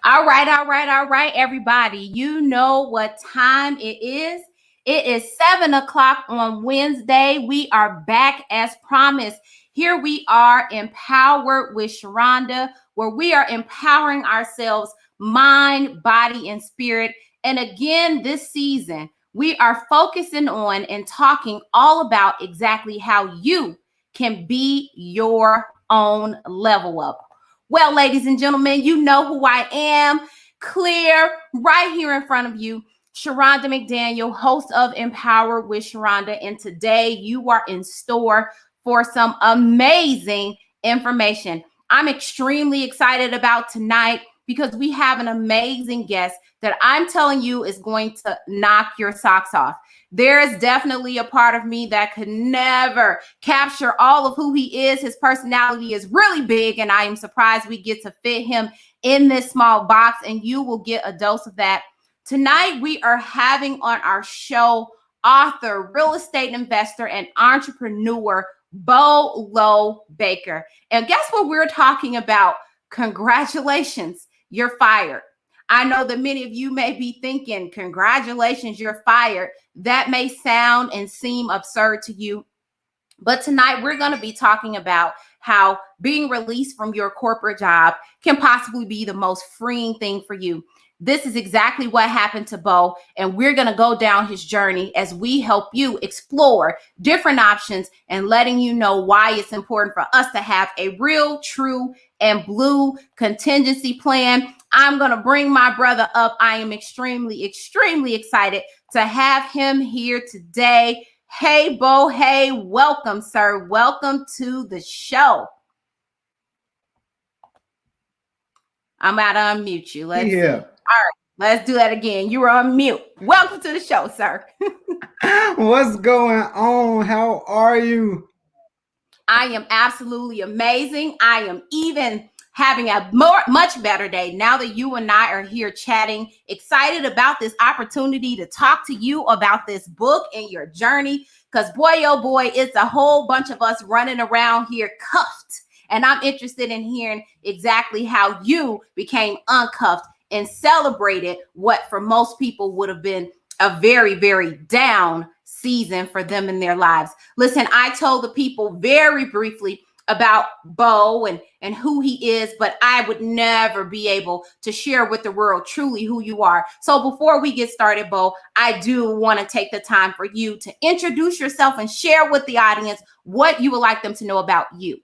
All right, everybody. You know what time it is. It is 7 o'clock on Wednesday. We are back as promised. Here we are, Empowered with Sharonda, where we are empowering ourselves, mind, body, and spirit. And again, this season, we are focusing on and talking all about exactly how you can be your own level up. Well, ladies and gentlemen, you know who I am. Clear, right here in front of you. Sharonda McDaniel, host of Empowered with Sharonda. And today you are in store for some amazing information. I'm extremely excited about tonight because we have an amazing guest that I'm telling you is going to knock your socks off. There is definitely a part of me that could never capture all of who he is. His personality is really big, and I am surprised we get to fit him in this small box, and you will get a dose of that. Tonight, we are having on our show author, real estate investor, and entrepreneur, Beau Lo Baker. And guess what we're talking about? Congratulations, you're fired. I know that many of you may be thinking, congratulations, you're fired. That may sound and seem absurd to you. But tonight we're going to be talking about how being released from your corporate job can possibly be the most freeing thing for you. This is exactly what happened to Beau, and we're going to go down his journey as we help you explore different options and letting you know why it's important for us to have a real, true, and blue contingency plan. I'm going to bring my brother up. I am extremely, extremely excited to have him here today. Hey, Beau. Hey, welcome, sir. Welcome to the show. I'm about to unmute you. Let's see. All right, let's do that again. You were on mute. Welcome to the show, sir. What's going on? How are you? I am absolutely amazing. I am even having a much better day now that you and I are here chatting, excited about this opportunity to talk to you about this book and your journey. Because boy, oh boy, it's a whole bunch of us running around here cuffed. And I'm interested in hearing exactly how you became uncuffed and celebrated what for most people would have been a very, very down season for them in their lives. Listen, I told the people very briefly about Beau and who he is, but I would never be able to share with the world truly who you are. So before we get started, Beau, I do want to take the time for you to introduce yourself and share with the audience what you would like them to know about you.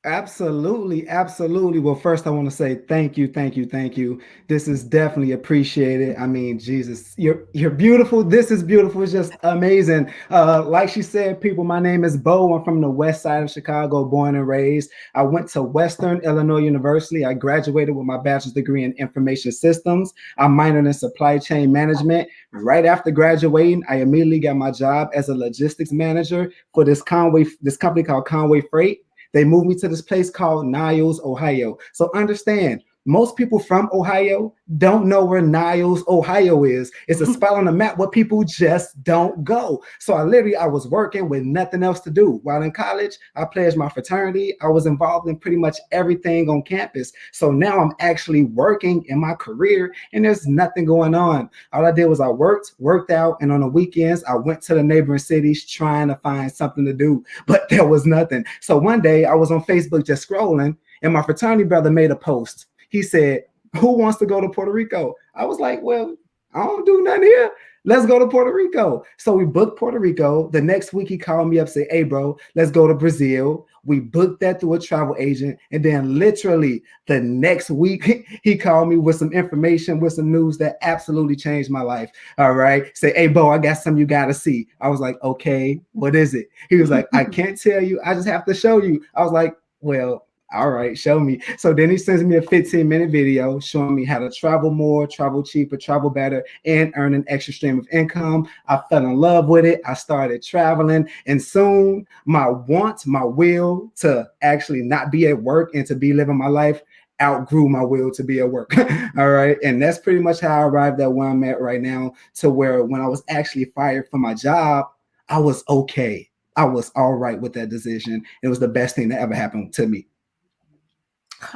Absolutely, absolutely. Well, first I want to say thank you, thank you, thank you. This is definitely appreciated. I mean, Jesus, you're beautiful. This is beautiful. It's just amazing. Like she said, people, my name is Beau. I'm from the west side of Chicago, born and raised. I went to Western Illinois University. I graduated with my bachelor's degree in information systems. I minored in supply chain management. Right after graduating, I immediately got my job as a logistics manager for this company called Conway Freight. They moved me to this place called Niles, Ohio. So understand, most people from Ohio don't know where Niles, Ohio is. It's a spot on the map where people just don't go. So I was working with nothing else to do. While in college, I pledged my fraternity. I was involved in pretty much everything on campus. So now I'm actually working in my career and there's nothing going on. All I did was I worked out, and on the weekends, I went to the neighboring cities trying to find something to do, but there was nothing. So one day I was on Facebook just scrolling, and my fraternity brother made a post. He said, who wants to go to Puerto Rico? I was like, well, I don't do nothing here. Let's go to Puerto Rico. So we booked Puerto Rico. The next week he called me up, said, hey, bro, let's go to Brazil. We booked that through a travel agent. And then literally the next week, he called me with some information, with some news that absolutely changed my life. All right. Say, hey, Beau, I got something you got to see. I was like, okay, what is it? He was like, I can't tell you. I just have to show you. I was like, well, all right, show me. So then he sends me a 15-minute video showing me how to travel more, travel cheaper, travel better, and earn an extra stream of income. I fell in love with it. I started traveling, and soon my will to actually not be at work and to be living my life outgrew my will to be at work. All right. And that's pretty much how I arrived at where I'm at right now, to where when I was actually fired from my job, I was okay. I was all right with that decision. It was the best thing that ever happened to me.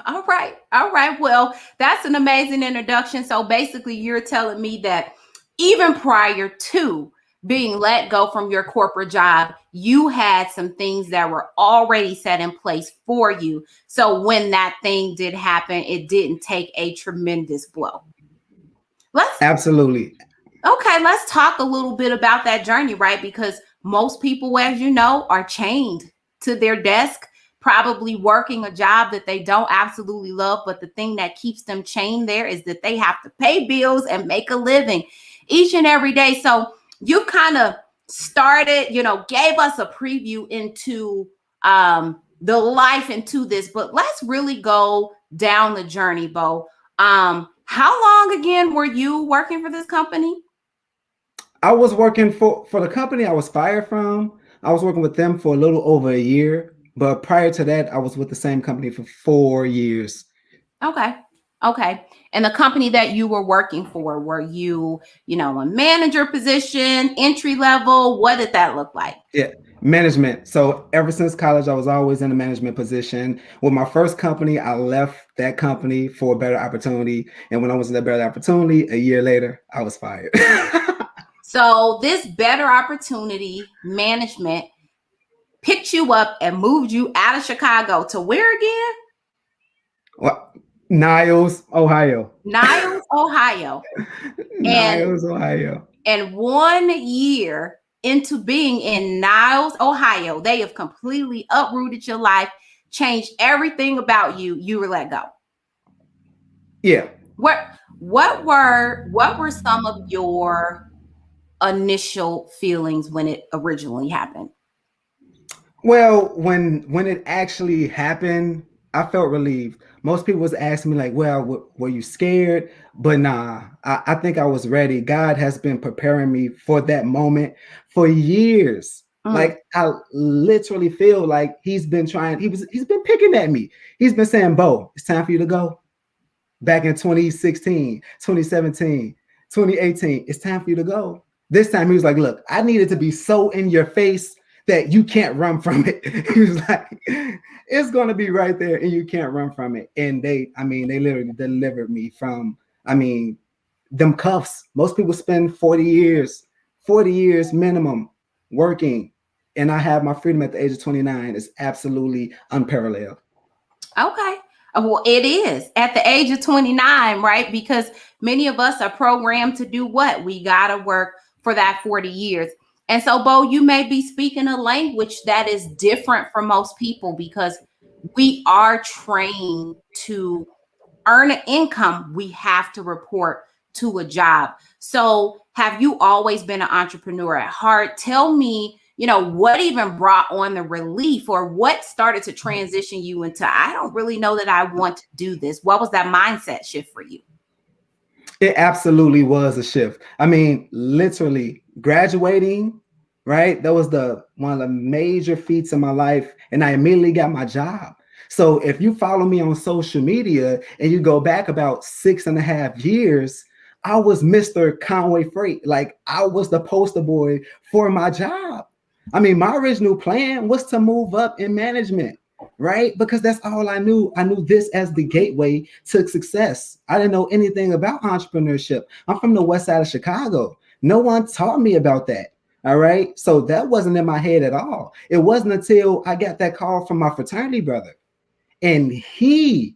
All right. All right. Well, that's an amazing introduction. So basically, you're telling me that even prior to being let go from your corporate job, you had some things that were already set in place for you. So when that thing did happen, it didn't take a tremendous blow. Let's Absolutely. Okay, let's talk a little bit about that journey, right? Because most people, as you know, are chained to their desk, probably working a job that they don't absolutely love. But the thing that keeps them chained there is that they have to pay bills and make a living each and every day. So you kind of started, gave us a preview into the life into this, but let's really go down the journey, Beau. How long again were you working for this company? I was working for the company I was fired from. I was working with them for a little over a year, but prior to that, I was with the same company for 4 years. Okay. Okay. And the company that you were working for, were you, a manager position, entry level? What did that look like? Yeah, management. So ever since college, I was always in a management position. With my first company, I left that company for a better opportunity. And when I was in that better opportunity, a year later, I was fired. So this better opportunity management picked you up and moved you out of Chicago to where again? Well, Niles, Ohio. Niles, Ohio. And Niles, Ohio. and 1 year into being in Niles, Ohio, they have completely uprooted your life, changed everything about you. You were let go. Yeah. What were some of your initial feelings when it originally happened? Well, when it actually happened, I felt relieved. Most people was asking me like, "Well, were you scared?" But nah, I think I was ready. God has been preparing me for that moment for years. Mm. Like I literally feel like he's been trying. He's been picking at me. He's been saying, "Beau, it's time for you to go." Back in 2016, 2017, 2018, it's time for you to go. This time he was like, "Look, I needed to be so in your face that you can't run from it." He was like, "It's going to be right there and you can't run from it." And they literally delivered me from, them cuffs. Most people spend 40 years minimum working. And I have my freedom at the age of 29. It's absolutely unparalleled. Okay. Well, it is at the age of 29, right? Because many of us are programmed to do what? We got to work for that 40 years. And so, Beau, you may be speaking a language that is different from most people because we are trained to earn an income. We have to report to a job. So, have you always been an entrepreneur at heart? Tell me, what even brought on the relief, or what started to transition you into, I don't really know that I want to do this. What was that mindset shift for you? It absolutely was a shift. I mean, literally graduating, right? That was the one of the major feats in my life. And I immediately got my job. So if you follow me on social media and you go back about 6.5 years, I was Mr. Conway Freight. Like I was the poster boy for my job. I mean, my original plan was to move up in management, right? Because that's all I knew. I knew this as the gateway to success. I didn't know anything about entrepreneurship. I'm from the west side of Chicago. No one taught me about that. All right. So that wasn't in my head at all. It wasn't until I got that call from my fraternity brother. And he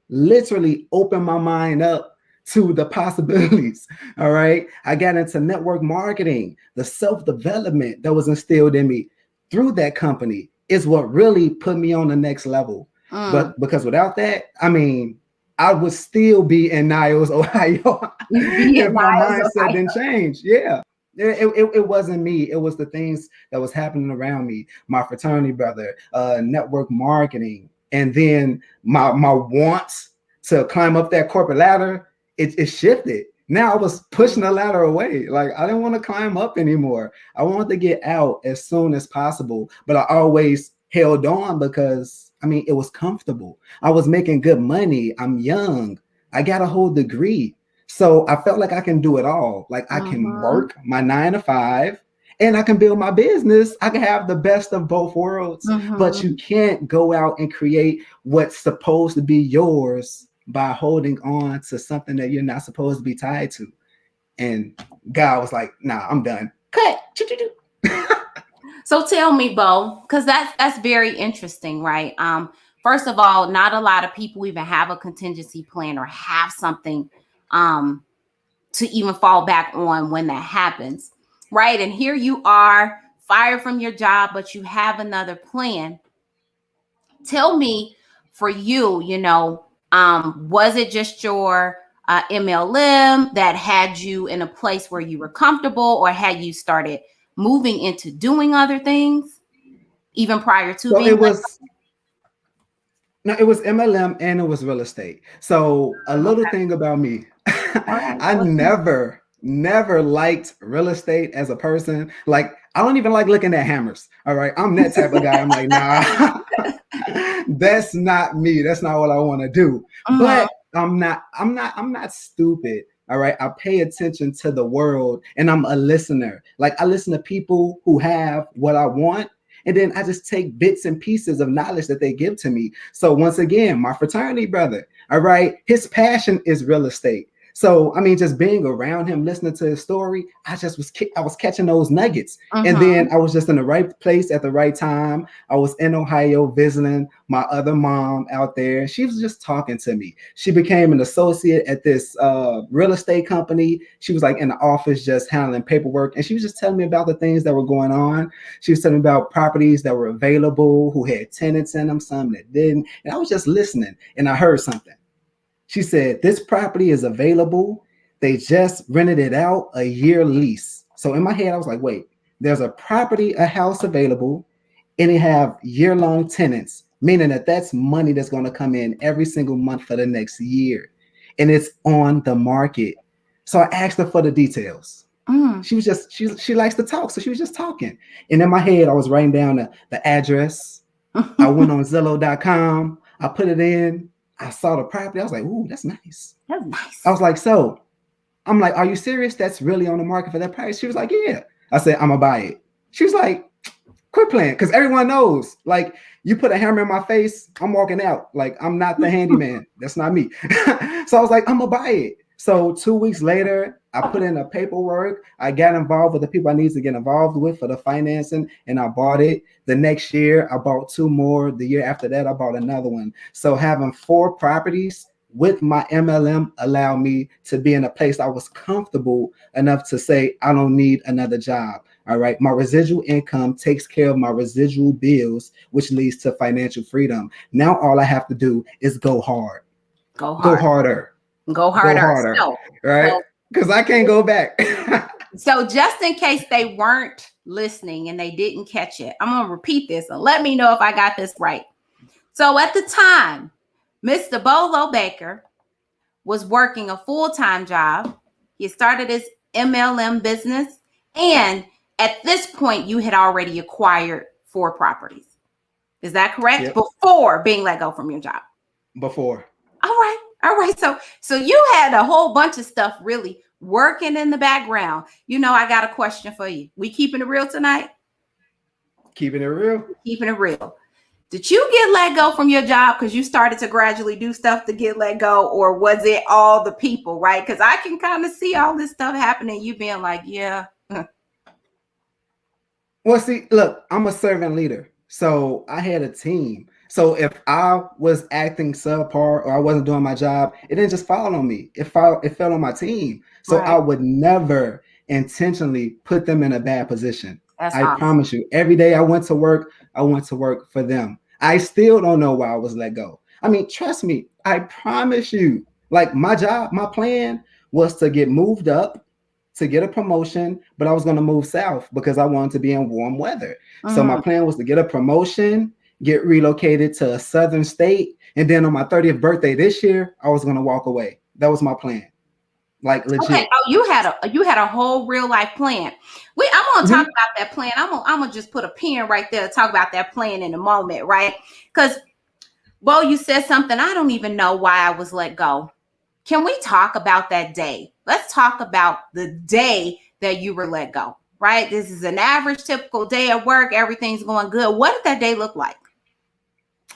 literally opened my mind up to the possibilities. All right. I got into network marketing, the self-development that was instilled in me through that company is what really put me on the next level. Mm. But because without that, I would still be in Niles, Ohio, You'd be in if my Niles, mindset Ohio. didn't change. Yeah. It wasn't me. It was the things that was happening around me. My fraternity brother, network marketing, and then my wants to climb up that corporate ladder. It shifted. Now I was pushing the ladder away. Like I didn't want to climb up anymore. I wanted to get out as soon as possible. But I always held on because it was comfortable. I was making good money. I'm young. I got a whole degree. So I felt like I can do it all. Like I can Mhm. work my 9 to 5 and I can build my business. I can have the best of both worlds, but you Mm-hmm. can't go out and create what's supposed to be yours by holding on to something that you're not supposed to be tied to. And God was like, nah, I'm done. Cut. So tell me, Beau, because that's very interesting, right? First of all, not a lot of people even have a contingency plan or have something to even fall back on when that happens, right? And here you are, fired from your job, but you have another plan. Tell me, for you, was it just your MLM that had you in a place where you were comfortable, or had you started moving into doing other things even prior to So being it was no, it was MLM and it was real estate. So a little okay? thing about me, All right. I never liked real estate as a person. Like I don't even like looking at hammers. All right. I'm that type of guy. I'm like, nah, that's not me. That's not what I want to do. Mm-hmm. But I'm not stupid. All right. I pay attention to the world and I'm a listener. Like I listen to people who have what I want. And then I just take bits and pieces of knowledge that they give to me. So once again, my fraternity brother, all right, his passion is real estate. So I mean, just being around him, listening to his story, I was catching those nuggets, and then Mm-hmm. I was just in the right place at the right time. I was in Ohio visiting my other mom out there. She was just talking to me. She became an associate at this real estate company. She was like in the office just handling paperwork, and she was just telling me about the things that were going on. She was telling me about properties that were available, who had tenants in them, some that didn't, and I was just listening, and I heard something. She said, this property is available. They just rented it out, a year lease. So in my head, I was like, wait, there's a property, a house available, and it have year-long tenants, meaning that that's money that's going to come in every single month for the next year. And it's on the market. So I asked her for the details. Mm. She was just, she likes to talk. So she was just talking. And in my head, I was writing down the address. I went on Zillow.com. I put it in. I saw the property. I was like, ooh, that's nice. That's I nice. was like, so I'm like, are you serious? That's really on the market for that price? She was like, yeah. I said, I'm gonna buy it. She was like, quit playing. Because everyone knows, like, you put a hammer in my face, I'm walking out. Like, I'm not the handyman. That's not me. So I was like, I'm gonna buy it. So 2 weeks later, I put in the paperwork. I got involved with the people I need to get involved with for the financing, and I bought it. The next year, I bought 2 more. The year after that, I bought another one. So having 4 properties with my MLM allowed me to be in a place I was comfortable enough to say, I don't need another job. All right. My residual income takes care of my residual bills, which leads to financial freedom. Now, all I have to do is go hard, Go go hard. harder, Go go harder. harder. So, Right. so, Because I can't go back. so just in case they weren't listening and they didn't catch it, I'm gonna repeat this and let me know if I got this right. So at the time, Mr. Beau Lo Baker was working a full-time job. He started his MLM business, and at this point, you had already acquired 4 properties. Is that correct? Yep. Before being let go from your job. Before. All right. All right. So you had a whole bunch of stuff really working in the background. I got a question for you. We keeping it real tonight? Keeping it real. Keeping it real. Did you get let go from your job because you started to gradually do stuff to get let go, or was it all the people, right? Because I can kind of see all this stuff happening. You being like, yeah. Well, see, look, I'm a servant leader. So I had a team. So if I was acting subpar or I wasn't doing my job, it didn't just fall on me. It fell on my team. So I Right. would never intentionally put them in a bad position. That's I awesome. promise you. Every day I went to work for them. I still don't know why I was let go. I mean, trust me, I promise you. Like my job, my plan was to get moved up, to get a promotion, but I was going to move south because I wanted to be in warm weather. So my Mm. plan was to get a promotion, get relocated to a southern state, and then on my 30th birthday this year, I was going to walk away. That was my plan. Like Okay. legit. Oh, you had a whole real life plan. I'm gonna talk Mhm. about that plan. I'm gonna just put a pin right there to talk about that plan in a moment, right? Because Beau, you said something. I don't even know why I was let go. Can we talk about that day? Let's talk about the day that you were let go. right? This is an average, typical day at work. Everything's going good. What did that day look like?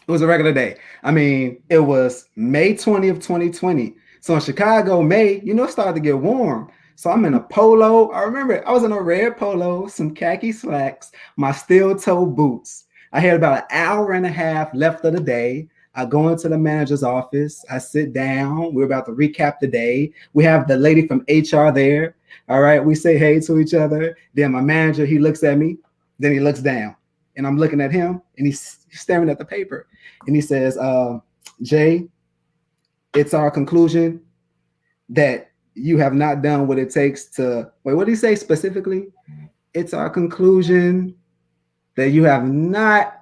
It was a regular day. I mean, it was May 20th, 2020. So in Chicago, May, it started to get warm. So I'm in a polo. I remember I was in a red polo, some khaki slacks, my steel toe boots. I had about an hour and a half left of the day. I go into the manager's office. I sit down. We're about to recap the day. We have the lady from HR there. All right. We say hey to each other. Then my manager, he looks at me. Then he looks down. And I'm looking at him. And he's staring at the paper. And he says, Jay, it's our conclusion that you have not done what it takes to, wait, what did he say specifically? It's our conclusion that you have not,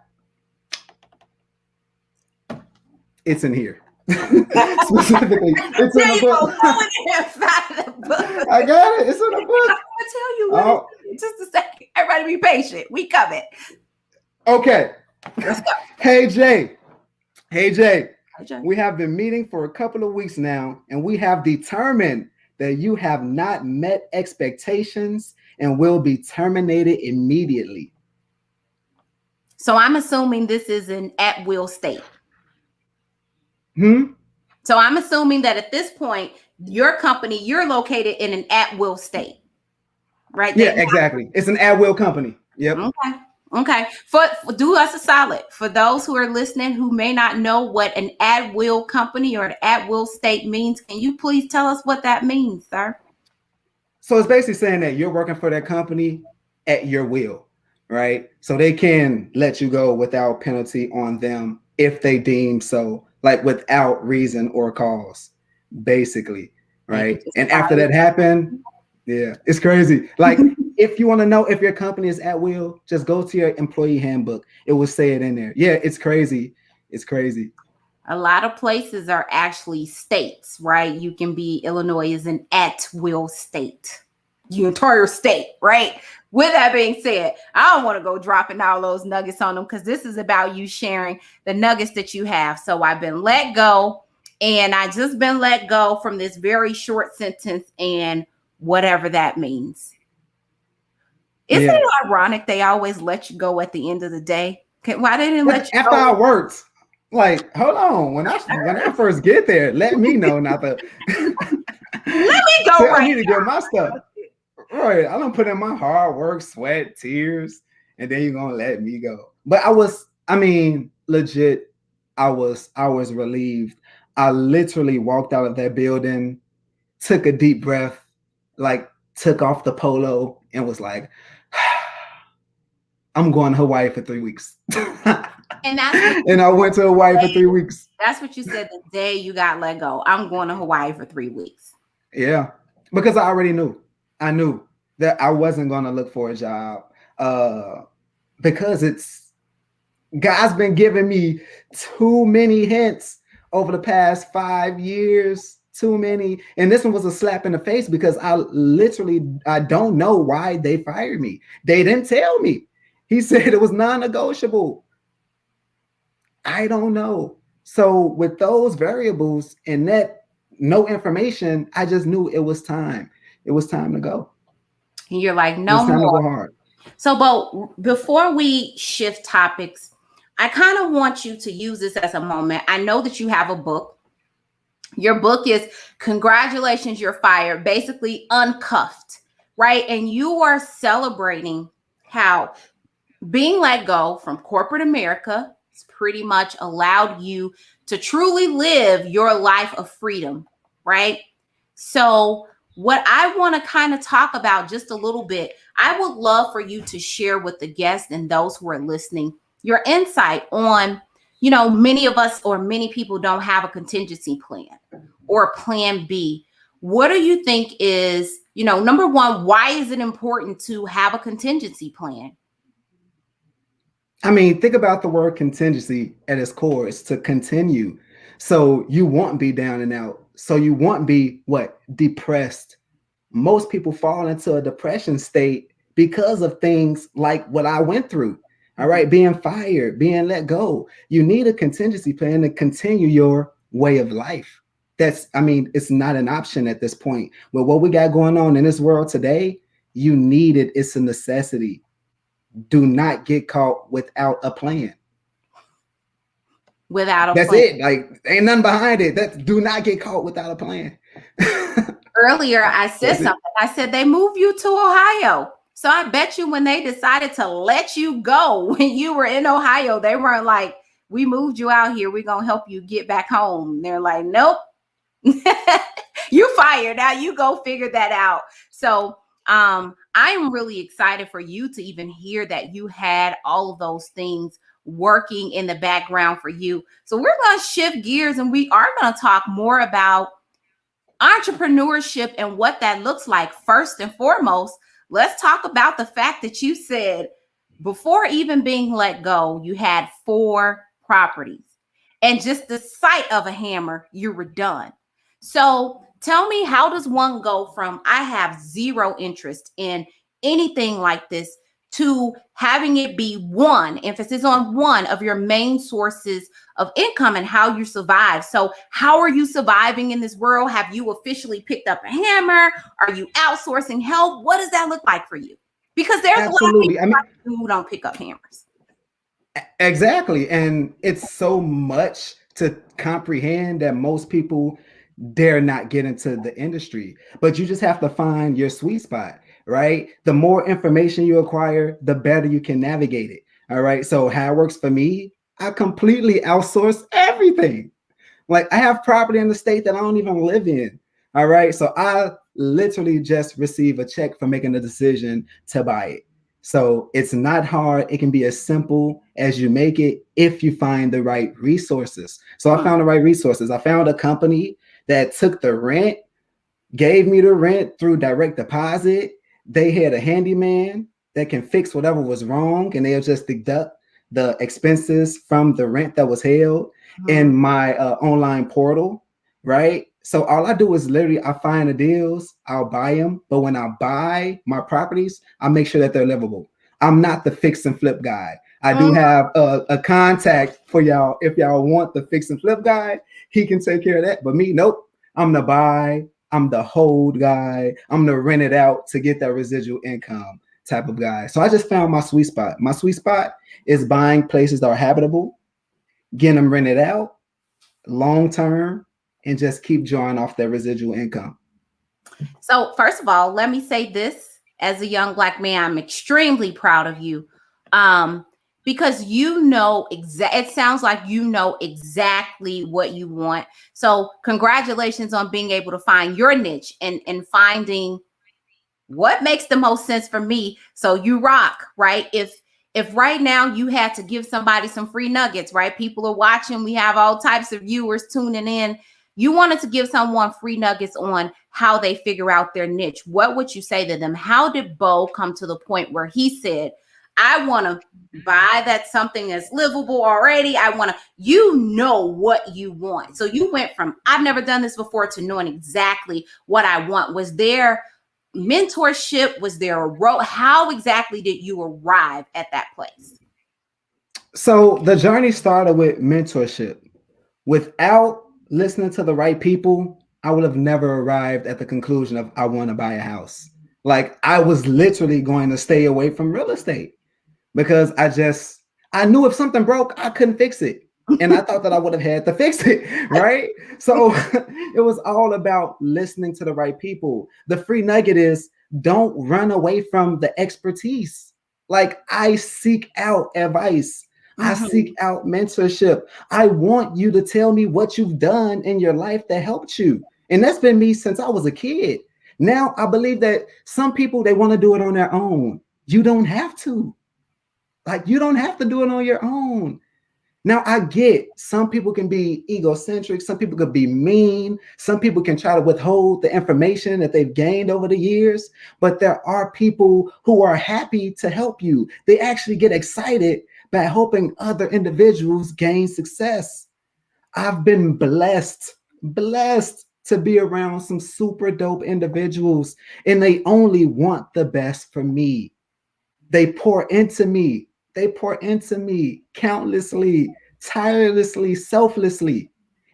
it's in here. Specifically, it's in the book. I got it. It's in the book. I'm going to tell you what just a second. Everybody be patient. We coming. Okay. Let's go. Hey, Jay. Hey, Jay. We have been meeting for a couple of weeks now, and we have determined that you have not met expectations and will be terminated immediately. So I'm assuming this is an at-will state. So I'm assuming that at this point, your company, you're located in an at-will state, right? Yeah, exactly. It's an at-will company. Yep. Okay. For do us a solid. For those who are listening who may not know what an at-will company or an at-will state means, can you please tell us what that means, sir? So it's basically saying that you're working for that company at your will, right? So they can let you go without penalty on them if they deem so, like without reason or cause, basically, right? And after that happened, yeah, it's crazy. Like, if you want to know if your company is at will, just go to your employee handbook. It will say it in there. Yeah, it's crazy. It's crazy. A lot of places are actually states, right? You can be, Illinois is an at-will state. Your entire state, right? With that being said, I don't want to go dropping all those nuggets on them because this is about you sharing the nuggets that you have. So I've been let go, and I just been let go from this very short sentence and whatever that means. Isn't it ironic they always let you go at the end of the day? Why they didn't let you after go? I worked? Like, hold on. When I first get there, let me know not to. Let me go. I need to get my stuff. Right. I don't put in my hard work, sweat, tears, and then you're gonna let me go. But legit, I was relieved. I literally walked out of that building, took a deep breath, like took off the polo, and was like, I'm going to Hawaii for 3 weeks. And I went to Hawaii for 3 weeks. That's what you said the day you got let go. I'm going to Hawaii for 3 weeks. Yeah, because I already knew. I knew that I wasn't going to look for a job because God's been giving me too many hints over the past 5 years. Too many. And this one was a slap in the face because I don't know why they fired me. They didn't tell me. He said it was non-negotiable. I don't know. So with those variables and that no information, I just knew it was time. It was time to go. And you're like, no more. To go hard. So, Beau, before we shift topics, I kind of want you to use this as a moment. I know that you have a book. Your book is Congratulations, You're Fired, basically uncuffed, right? And you are celebrating how being let go from corporate America has pretty much allowed you to truly live your life of freedom, right? So what I want to kind of talk about just a little bit, I would love for you to share with the guests and those who are listening your insight on, many of us or many people don't have a contingency plan or a plan B. What do you think is, number one, why is it important to have a contingency plan? I mean, think about the word contingency at its core. It's to continue. So you won't be down and out. So you won't be depressed. Most people fall into a depression state because of things like what I went through. All right. Being fired, being let go. You need a contingency plan to continue your way of life. It's not an option at this point. But what we got going on in this world today, You need it. It's a necessity. Do not get caught without a plan. Without a That's plan. it. Like, ain't nothing behind it. That's do not get caught without a plan. Earlier, I said something. I said they moved you to Ohio. So I bet you when they decided to let you go when you were in Ohio, they weren't like, we moved you out here. We're going to help you get back home. They're like, nope. You fired. Now you go figure that out. So I'm really excited for you to even hear that you had all of those things working in the background for you. So we're going to shift gears and we are going to talk more about entrepreneurship and what that looks like. First and foremost, let's talk about the fact that you said before even being let go, you had 4 properties and just the sight of a hammer, you were done. So tell me, how does one go from I have zero interest in anything like this to having it be one, emphasis on one of your main sources of income and how you survive? So how are you surviving in this world? Have you officially picked up a hammer? Are you outsourcing help? What does that look like for you? Because there's Absolutely. a lot of people who don't pick up hammers. Exactly. And it's so much to comprehend that most people dare not get into the industry, but you just have to find your sweet spot, right? The more information you acquire, the better you can navigate it. All right. So how it works for me, I completely outsource everything. Like I have property in the state that I don't even live in. All right. So I literally just receive a check for making the decision to buy it. So it's not hard. It can be as simple as you make it if you find the right resources. So I found the right resources. I found a company that took the rent, gave me the rent through direct deposit. They had a handyman that can fix whatever was wrong, and they'll just deduct the expenses from the rent that was held in my online portal, right? So all I do is literally I find the deals, I'll buy them. But when I buy my properties, I make sure that they're livable. I'm not the fix and flip guy. I do have a contact for y'all. If y'all want the fix and flip guy, he can take care of that. But me, nope. I'm the buy, I'm the hold guy, I'm the rent it out to get that residual income type of guy. So I just found my sweet spot. My sweet spot is buying places that are habitable, getting them rented out long term, and just keep drawing off that residual income. So first of all, let me say this, as a young Black man, I'm extremely proud of you. Because you know it sounds like you know exactly what you want. So congratulations on being able to find your niche and finding what makes the most sense for me. So you rock, right? If right now you had to give somebody some free nuggets, right? People are watching, we have all types of viewers tuning in. You wanted to give someone free nuggets on how they figure out their niche. What would you say to them? How did Beau come to the point where he said, I want to buy that something that's livable already? I want to, you know what you want. So you went from, I've never done this before, to knowing exactly what I want. Was there mentorship? Was there a role? How exactly did you arrive at that place? So the journey started with mentorship. Without listening to the right people, I would have never arrived at the conclusion of I want to buy a house. Like I was literally going to stay away from real estate because I knew if something broke, I couldn't fix it. And I thought that I would have had to fix it, right? So it was all about listening to the right people. The free nugget is don't run away from the expertise. Like I seek out advice. I seek out mentorship. I want you to tell me what you've done in your life that helped you. And that's been me since I was a kid. Now I believe that some people, they want to do it on their own. You don't have to. Like you don't have to do it on your own. Now I get some people can be egocentric, some people could be mean, some people can try to withhold the information that they've gained over the years, but there are people who are happy to help you. They actually get excited by helping other individuals gain success. I've been blessed to be around some super dope individuals, and they only want the best for me. They pour into me. They pour into me countlessly, tirelessly, selflessly.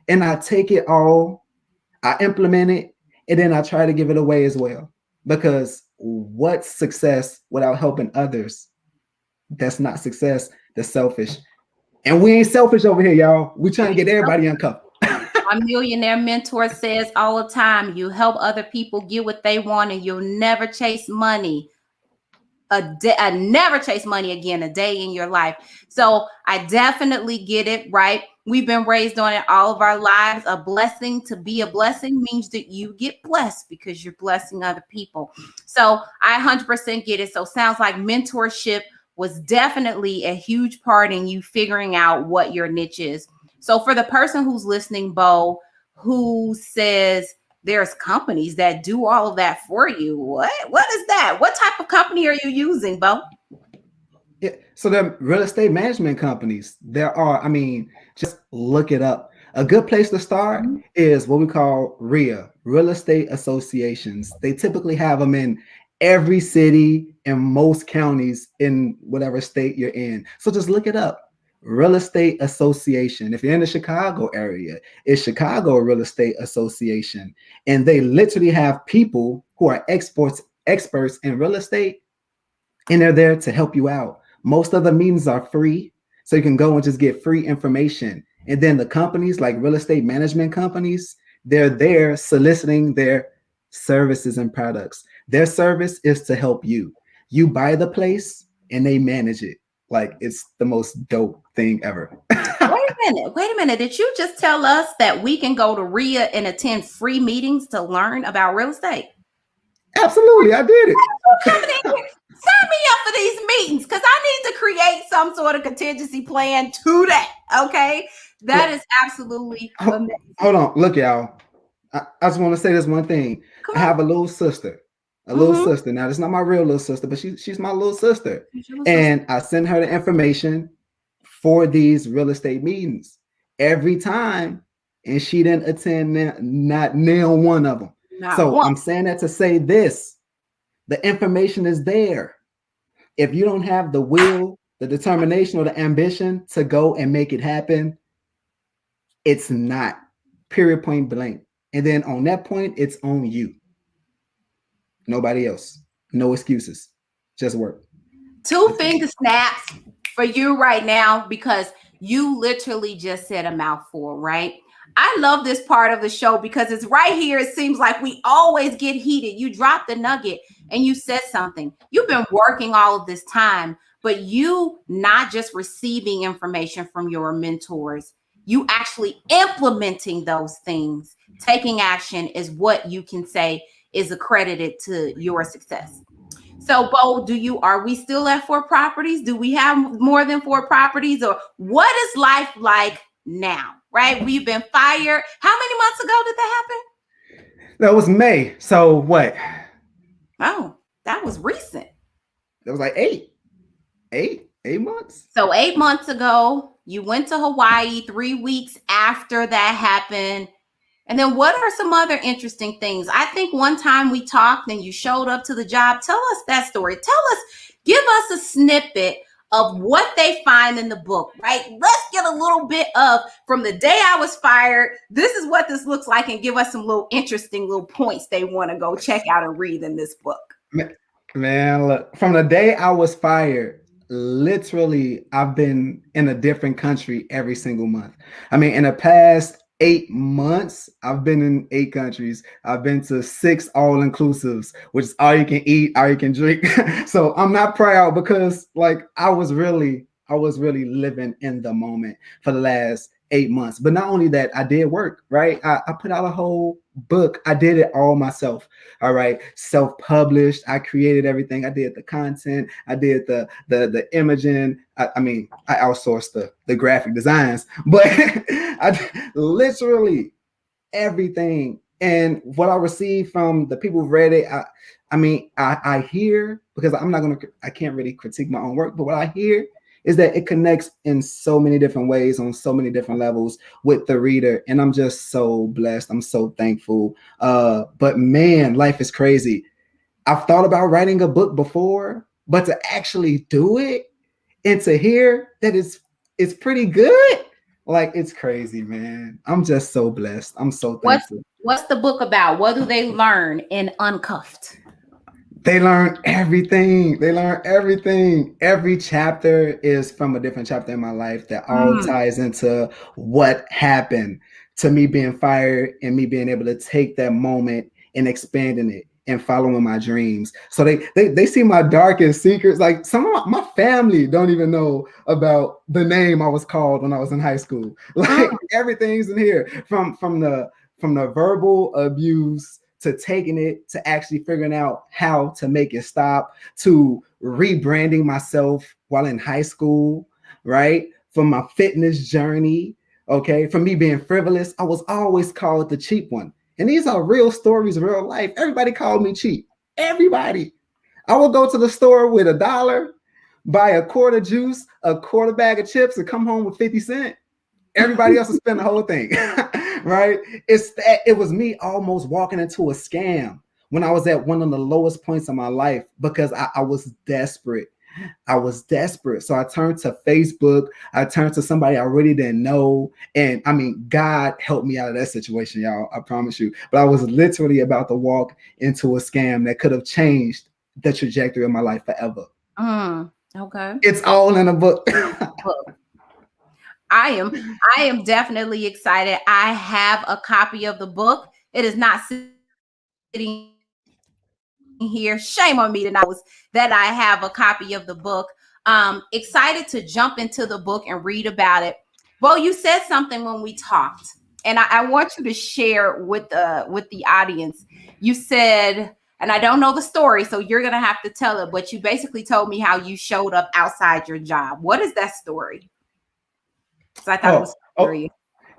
And I take it all, I implement it, and then I try to give it away as well. Because what's success without helping others? That's not success. That's selfish. And we ain't selfish over here, y'all. We trying to get everybody uncovered. My millionaire mentor says all the time, you help other people get what they want and you'll never chase money. Never chase money again a day in your life. So I definitely get it, right? We've been raised on it all of our lives. A blessing, to be a blessing, means that you get blessed because you're blessing other people. So I 100% get it. So sounds like mentorship was definitely a huge part in you figuring out what your niche is. So for the person who's listening, Beau, who says there's companies that do all of that for you, what is that? What type of company are you using, Beau? Yeah, so the real estate management companies, there are, I mean, just look it up. A good place to start is what we call REIA, real estate associations. They typically have them in every city and most counties in whatever state you're in. So just look it up. Real estate association. If you're in the Chicago area, it's Chicago Real Estate Association. And they literally have people who are experts in real estate, and they're there to help you out. Most of the meetings are free, so you can go and just get free information. And then the companies like real estate management companies, they're there soliciting their services and products. Their service is to help you. You buy the place and they manage it. Like, it's the most dope thing ever. Wait a minute. Did you just tell us that we can go to REIA and attend free meetings to learn about real estate? Absolutely, I did it. Sign me up for these meetings because I need to create some sort of contingency plan today. Okay, that is absolutely amazing. Hold on, look, y'all. I just want to say this one thing. I have a little sister. Little sister. Now, it's not my real little sister, but she's my little sister. And I send her the information for these real estate meetings every time, and she didn't attend not nail one of them. I'm saying that to say this: the information is there. If you don't have the will, the determination, or the ambition to go and make it happen, it's not. Period, point blank. And then on that point, it's on you. Nobody else. No excuses. Just work. Two finger snaps for you right now, because you literally just said a mouthful, right? I love this part of the show because it's right here. It seems like we always get heated. You dropped the nugget and you said something. You've been working all of this time, but you not just receiving information from your mentors, you actually implementing those things. Taking action is what you can say is accredited to your success. So, Beau, are we still at 4 properties? Do we have more than 4 properties? Or what is life like now, right? We've been fired. How many months ago did that happen? That was May. So what? Oh, that was recent. That was like 8 months. So 8 months ago, you went to Hawaii. 3 weeks after that happened. And then what are some other interesting things? I think one time we talked and you showed up to the job. Tell us that story. Give us a snippet of what they find in the book, right? Let's get a little bit of, from the day I was fired, this is what this looks like, and give us some little interesting little points they want to go check out and read in this book. Man, look, from the day I was fired, literally, I've been in a different country every single month. I mean, in the past 8 months, I've been in 8 countries. I've been to 6 all-inclusives, which is all you can eat, all you can drink. So I'm not proud because, like, I was really living in the moment for the last 8 months. But not only that, I did work, right? I put out a whole book. I did it all myself. All right. Self-published. I created everything. I did the content. I did the imaging. I outsourced the graphic designs, but I literally everything. And what I received from the people who read it, I hear, because I can't really critique my own work, but what I hear is that it connects in so many different ways on so many different levels with the reader. And I'm just so blessed. I'm so thankful. But man, life is crazy. I've thought about writing a book before, but to actually do it and to hear that it's pretty good, like, it's crazy, man. I'm just so blessed. I'm so thankful. What's the book about? What do they learn in Uncuffed? They learn everything. They learn everything. Every chapter is from a different chapter in my life that all Mm. ties into what happened to me being fired and me being able to take that moment and expanding it and following my dreams. So they see my darkest secrets. Like some of my family don't even know about the name I was called when I was in high school. Mm. Like everything's in here from the verbal abuse to taking it to actually figuring out how to make it stop to rebranding myself while in high school, right? From my fitness journey, okay? From me being frivolous, I was always called the cheap one. And these are real stories, real life. Everybody called me cheap. Everybody. I would go to the store with $1, buy a quart of juice, a quarter bag of chips, and come home with 50 cents. Everybody else will spend the whole thing, right? It was me almost walking into a scam when I was at one of the lowest points of my life because I was desperate. I was desperate. So I turned to Facebook. I turned to somebody I really didn't know. And I mean, God helped me out of that situation, y'all. I promise you. But I was literally about to walk into a scam that could have changed the trajectory of my life forever. Okay. It's all in a book. I am definitely excited. I have a copy of the book. It is not sitting here. Shame on me to know that I have a copy of the book. Excited to jump into the book and read about it. Well, you said something when we talked, and I want you to share with the audience. You said, and I don't know the story, so you're gonna have to tell it. But you basically told me how you showed up outside your job. What is that story? So I thought it was Oh, curious.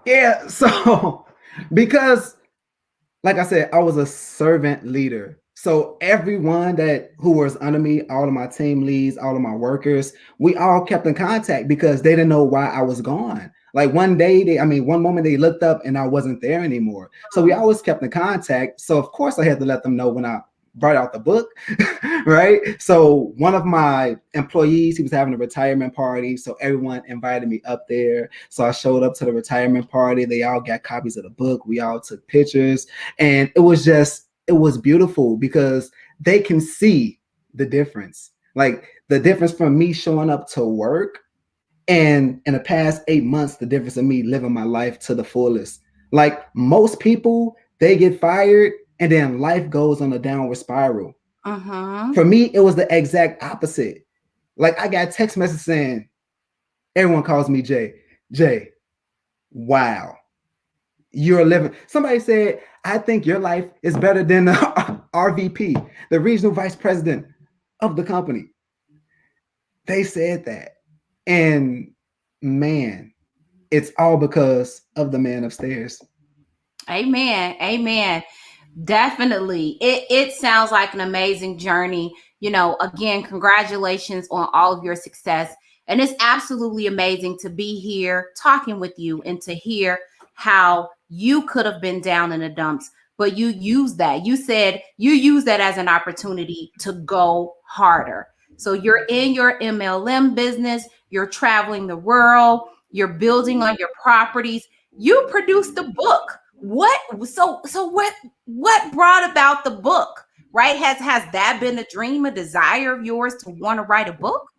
yeah. So because like I said, I was a servant leader. So everyone who was under me, all of my team leads, all of my workers, we all kept in contact because they didn't know why I was gone. Like one moment they looked up and I wasn't there anymore. So we always kept in contact. So of course I had to let them know when I brought out the book, right? So one of my employees, he was having a retirement party. So everyone invited me up there. So I showed up to the retirement party. They all got copies of the book. We all took pictures. And it was beautiful because they can see the difference. Like the difference from me showing up to work and in the past 8 months, the difference in me living my life to the fullest. Like most people, they get fired and then life goes on a downward spiral. For me, it was the exact opposite. Like I got text message saying, everyone calls me Jay. Jay, wow. You're living. Somebody said, I think your life is better than the RVP, the regional vice president of the company. They said that. And man, it's all because of the man upstairs. Amen. Amen. Definitely. It sounds like an amazing journey. You know, again, congratulations on all of your success. And it's absolutely amazing to be here talking with you and to hear how you could have been down in the dumps, but you used that. You said you use that as an opportunity to go harder. So you're in your MLM business, you're traveling the world, you're building on your properties. You produced a book. What brought about the book, right? Has that been a dream, a desire of yours to want to write a book?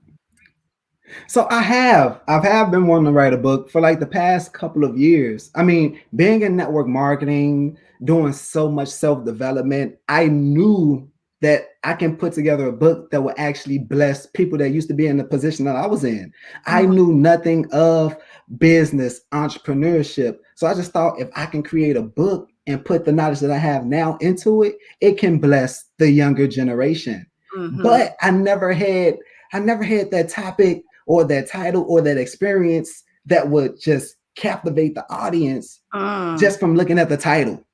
So I've been wanting to write a book for like the past couple of years. I mean, being in network marketing, doing so much self-development, I knew that I can put together a book that will actually bless people that used to be in the position that I was in. I Mhm. knew nothing of business, entrepreneurship. So I just thought if I can create a book and put the knowledge that I have now into it, it can bless the younger generation. Mhm. But I never had that topic or that title or that experience that would just captivate the audience Mm. just from looking at the title,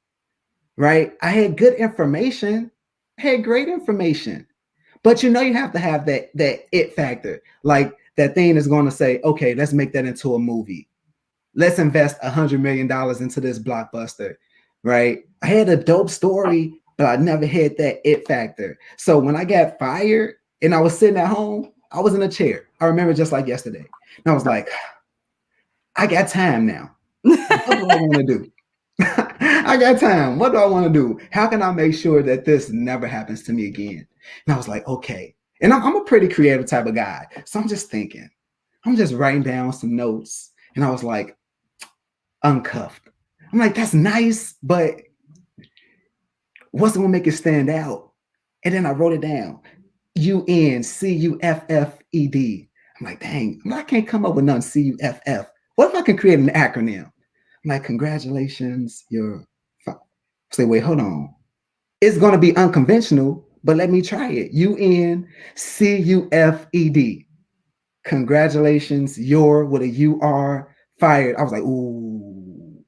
right? I had good information, I had great information, but you have to have that it factor, like that thing is going to say, okay, let's make that into a movie. Let's invest $100 million into this blockbuster, right? I had a dope story, but I never had that it factor. So when I got fired and I was sitting at home, I was in a chair. I remember just like yesterday. And I was like, I got time now. What do I want to do? I got time. What do I want to do? How can I make sure that this never happens to me again? And I was like, okay. And I'm a pretty creative type of guy. So I'm just thinking, I'm just writing down some notes. And I was like, uncuffed. I'm like, that's nice, but what's gonna make it stand out? And then I wrote it down. UNCUFFED. I'm like, dang, I can't come up with nothing CUFF. What if I can create an acronym? I'm like, congratulations, you're fine. Say, wait, hold on. It's gonna be unconventional, but let me try it. UNCUFED. Congratulations, you're with a UR fired. I was like, ooh.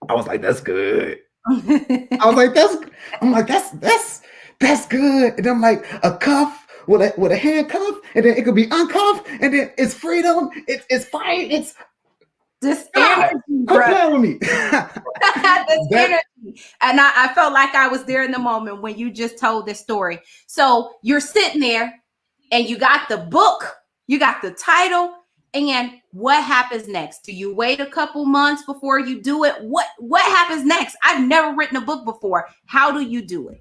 I was like, that's good. I was like, that's good. And I'm like, a cuff with a handcuff, and then it could be uncuffed, and then it's freedom, it's fight, it's this energy, quit playing with me. this energy. And I felt like I was there in the moment when you just told this story. So you're sitting there and you got the book, you got the title, and what happens next? Do you wait a couple months before you do it? What happens next? I've never written a book before. How do you do it?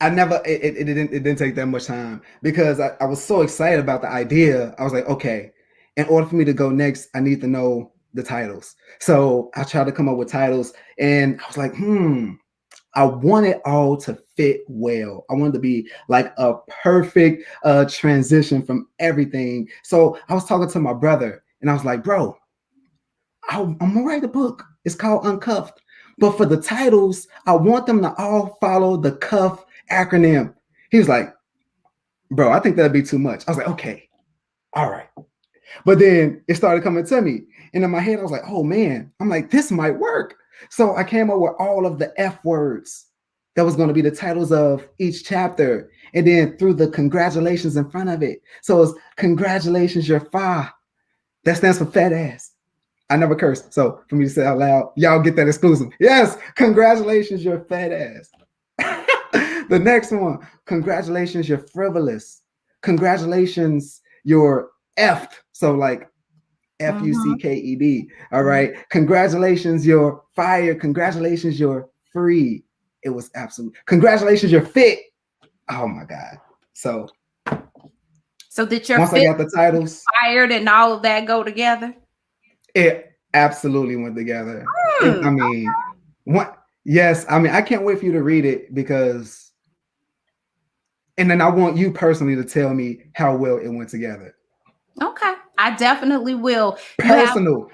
It didn't take that much time because I was so excited about the idea. I was like, okay, in order for me to go next, I need to know the titles. So I tried to come up with titles, and I was like, I want it all to fit well. I wanted to be like a perfect transition from everything. So I was talking to my brother, and I was like, bro, I'm gonna write a book. It's called Uncuffed. But for the titles, I want them to all follow the cuff acronym. He was like, bro, I think that'd be too much. I was like, okay, all right. But then it started coming to me. And in my head, I was like, oh man, I'm like, this might work. So I came up with all of the F words that was going to be the titles of each chapter. And then threw the congratulations in front of it. So it's congratulations, you're fa. That stands for fat ass. I never cursed. So for me to say out loud, y'all get that exclusive. Yes, congratulations, you're fat ass. The next one, congratulations, you're frivolous. Congratulations, you're effed. So like FUCKED. All right. Congratulations, you're fired. Congratulations, you're free. It was absolute. Congratulations, you're fit. Oh my God. So did your once I got the titles, fired and all of that go together? It absolutely went together. I mean, what? Yes, I mean, I can't wait for you to read it because, and then I want you personally to tell me how well it went together. Okay, I definitely will. Personal.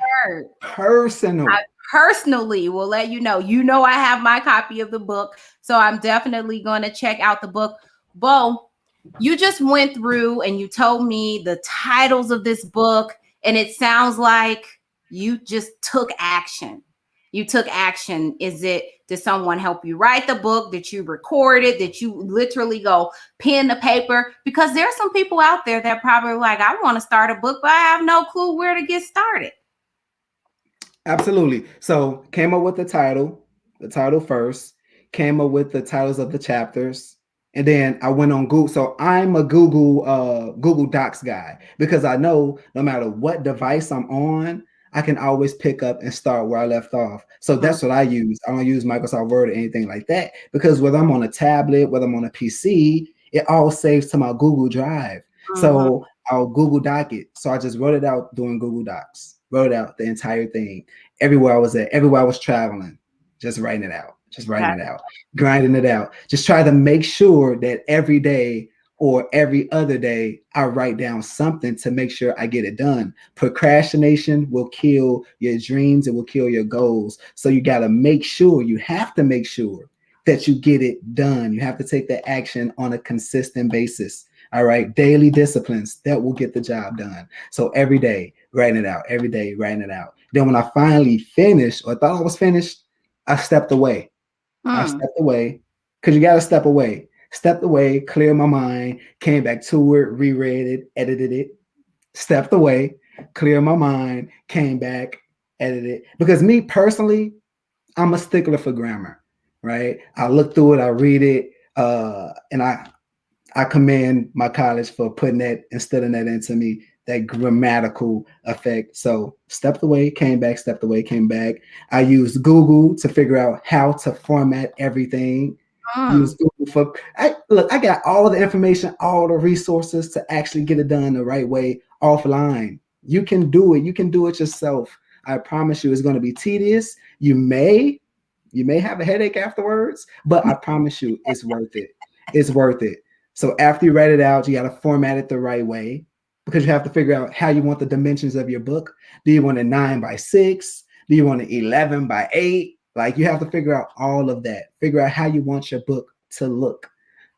I personally will let you know. You know, I have my copy of the book, so I'm definitely going to check out the book. Beau, you just went through and you told me the titles of this book, and it sounds like you just took action. You took action. Did someone help you write the book? Did you record it? Did you literally go pen the paper? Because there's some people out there that probably like, I want to start a book, but I have no clue where to get started. Absolutely. So came up with the title first, came up with the titles of the chapters. And then I went on Google. So I'm a Google Docs guy because I know no matter what device I'm on, I can always pick up and start where I left off. So that's what I use. I don't use Microsoft Word or anything like that because whether I'm on a tablet, whether I'm on a PC, it all saves to my Google Drive. So I'll Google Doc it. So I just wrote it out doing Google Docs, wrote out the entire thing. Everywhere I was at, everywhere I was traveling, just writing it out. Just writing it out, grinding it out. Just try to make sure that every day or every other day, I write down something to make sure I get it done. Procrastination will kill your dreams. It will kill your goals. So you got to make sure, you have to make sure that you get it done. You have to take the action on a consistent basis. All right. Daily disciplines that will get the job done. So every day, writing it out, every day, writing it out. Then when I finally finished or thought I was finished, I stepped away. I stepped away because you got to step away. Stepped away, cleared my mind, came back to it, reread it, edited it, stepped away, cleared my mind, came back, edited it. Because me personally, I'm a stickler for grammar, right? I look through it, I read it, and I commend my college for putting that, instilling that into me, that grammatical effect. So stepped away, came back, stepped away, came back. I used Google to figure out how to format everything. Use Google for. Look, I got all the information, all the resources to actually get it done the right way offline. You can do it. You can do it yourself. I promise you, it's going to be tedious. You may have a headache afterwards, but I promise you, it's worth it. It's worth it. So after you write it out, you got to format it the right way because you have to figure out how you want the dimensions of your book. Do you want a 9x6? Do you want an 11x8? Like you have to figure out all of that. Figure out how you want your book to look.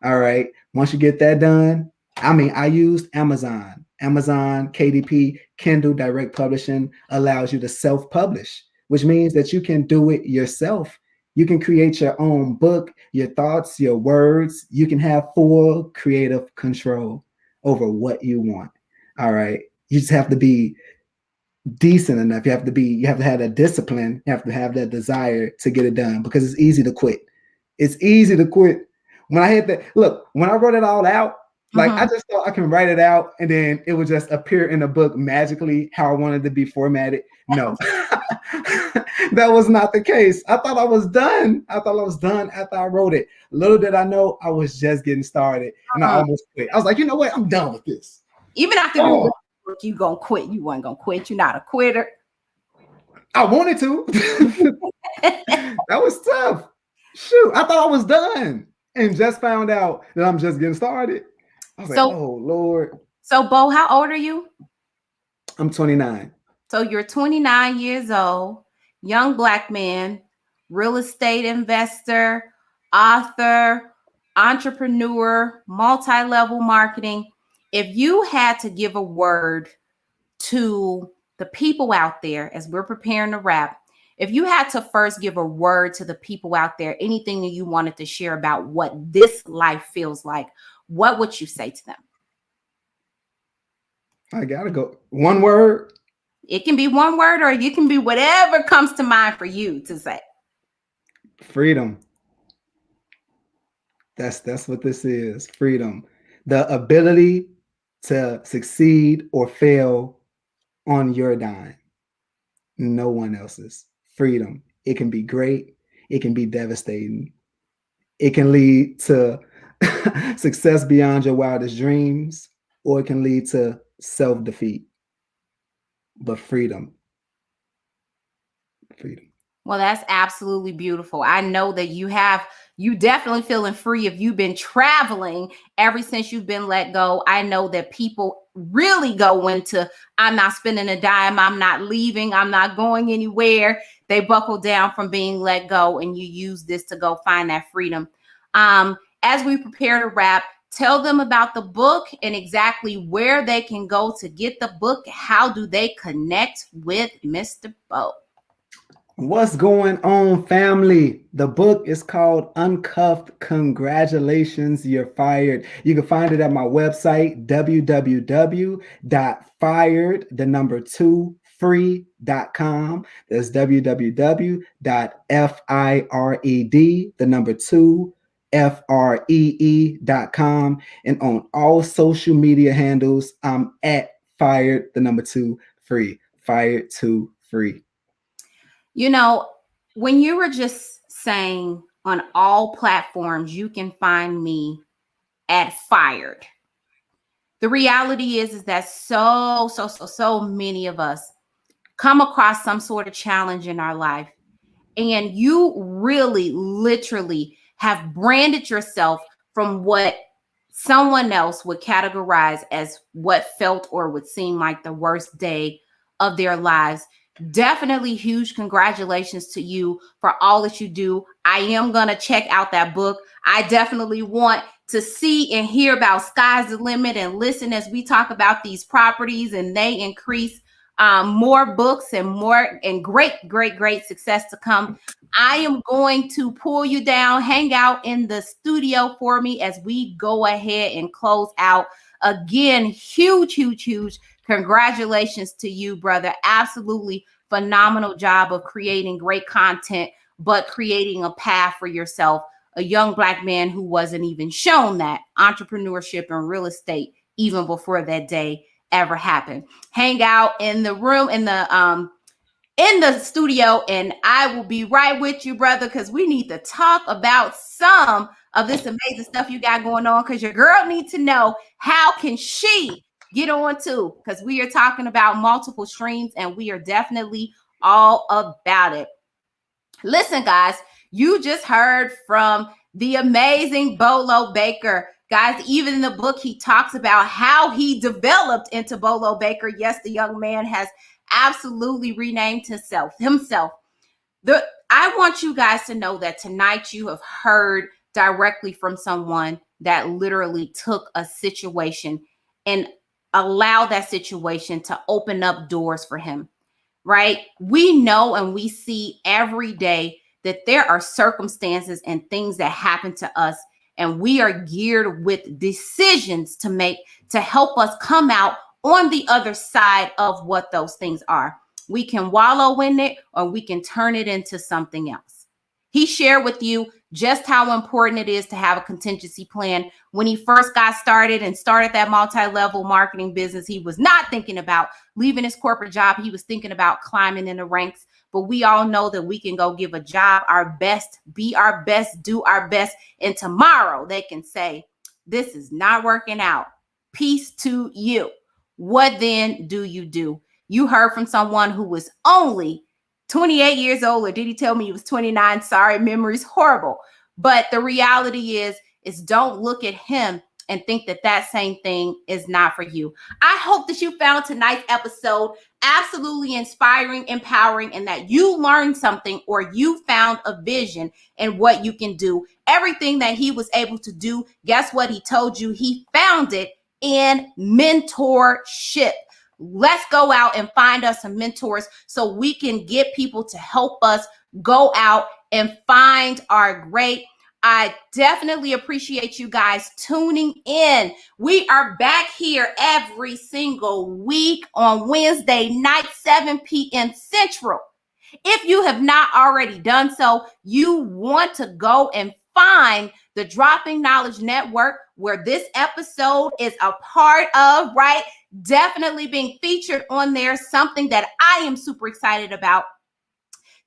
All right. Once you get that done, I used Amazon. Amazon, KDP, Kindle Direct Publishing allows you to self-publish, which means that you can do it yourself. You can create your own book, your thoughts, your words. You can have full creative control over what you want. All right. You just have to be decent enough. You have to have that discipline. You have to have that desire to get it done because it's easy to quit. It's easy to quit. When I had that, look, when I wrote it all out, like I just thought I can write it out and then it would just appear in the book magically how I wanted to be formatted. No, that was not the case. I thought I was done. I thought I was done after I wrote it. Little did I know I was just getting started and I almost quit. I was like, you know what? I'm done with this. Even after you gonna quit. You weren't gonna quit. You're not a quitter. I wanted to. That was tough. Shoot, I thought I was done and just found out that I'm just getting started. I was like, oh, Lord. So, Beau, how old are you? I'm 29. So you're 29 years old, young Black man, real estate investor, author, entrepreneur, multi-level marketing. If you had to give a word to the people out there as we're preparing to wrap, if you had to first give a word to the people out there, anything that you wanted to share about what this life feels like, what would you say to them? I gotta go. One word? It can be one word or you can be whatever comes to mind for you to say. Freedom. That's what this is. Freedom. The ability to succeed or fail on your dime. No one else's. Freedom. It can be great. It can be devastating. It can lead to success beyond your wildest dreams, or it can lead to self-defeat. But freedom. Freedom. Well, that's absolutely beautiful. I know that you definitely feeling free if you've been traveling ever since you've been let go. I know that people really go into, I'm not spending a dime, I'm not leaving, I'm not going anywhere. They buckle down from being let go, and you use this to go find that freedom. As we prepare to wrap, tell them about the book and exactly where they can go to get the book. How do they connect with Mr. Beau? What's going on, family? The book is called Uncuffed. Congratulations, you're fired. You can find it at my website, www.fired2free.com. That's www.fired2free.com. And on all social media handles, I'm at fired2free. Fired2free. You know, when you were just saying on all platforms, you can find me at Fired. The reality is that so many of us come across some sort of challenge in our life. And you really, literally have branded yourself from what someone else would categorize as what felt or would seem like the worst day of their lives. Definitely huge congratulations to you for all that you do. I am going to check out that book. I definitely want to see and hear about Sky's the Limit and listen as we talk about these properties and they increase more books and more and great success to come. I am going to pull you down, hang out in the studio for me as we go ahead and close out. Again, huge congratulations to you, brother. Absolutely phenomenal job of creating great content, but creating a path for yourself. A young Black man who wasn't even shown that entrepreneurship and real estate even before that day ever happened. Hang out in the room, in in the studio, and I will be right with you, brother, because we need to talk about some of this amazing stuff you got going on, because your girl needs to know how can she get on too, because we are talking about multiple streams, and we are definitely all about it. Listen, guys, you just heard from the amazing Beau Lo Baker. Guys, even in the book, he talks about how he developed into Beau Lo Baker. Yes, the young man has absolutely renamed himself. I want you guys to know that tonight you have heard directly from someone that literally took a situation and allowed that situation to open up doors for him, right? We know and we see every day that there are circumstances and things that happen to us, and we are geared with decisions to make to help us come out on the other side of what those things are. We can wallow in it, or we can turn it into something else. He shared with you just how important it is to have a contingency plan. When he first got started and started that multi-level marketing business, he was not thinking about leaving his corporate job. He was thinking about climbing in the ranks. But we all know that we can go give a job our best, be our best, do our best. And tomorrow they can say, this is not working out. Peace to you. What then do you do? You heard from someone who was only 28 years old, or did he tell me he was 29? Sorry, memory's horrible. But the reality is don't look at him and think that that same thing is not for you. I hope that you found tonight's episode absolutely inspiring, empowering, and that you learned something, or you found a vision in what you can do. Everything that he was able to do, guess what he told you? He found it in mentorship. Let's go out and find us some mentors so we can get people to help us go out and find our great. I definitely appreciate you guys tuning in. We are back here every single week on Wednesday night, 7 p.m. Central. If you have not already done so, you want to go and find the Dropping Knowledge Network, where this episode is a part of, right? Definitely being featured on there, something that I am super excited about.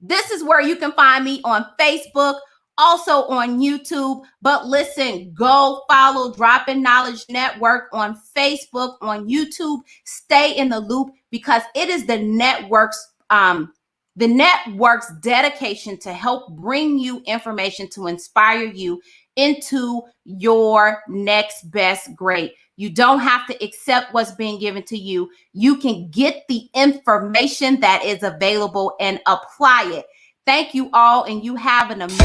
This is where you can find me on Facebook, also on YouTube. But listen, go follow Dropping Knowledge Network on Facebook, on YouTube. Stay in the loop, because it is the network's dedication to help bring you information to inspire you into your next best great. You don't have to accept what's being given to you. You can get the information that is available and apply it. Thank you all, and you have an amazing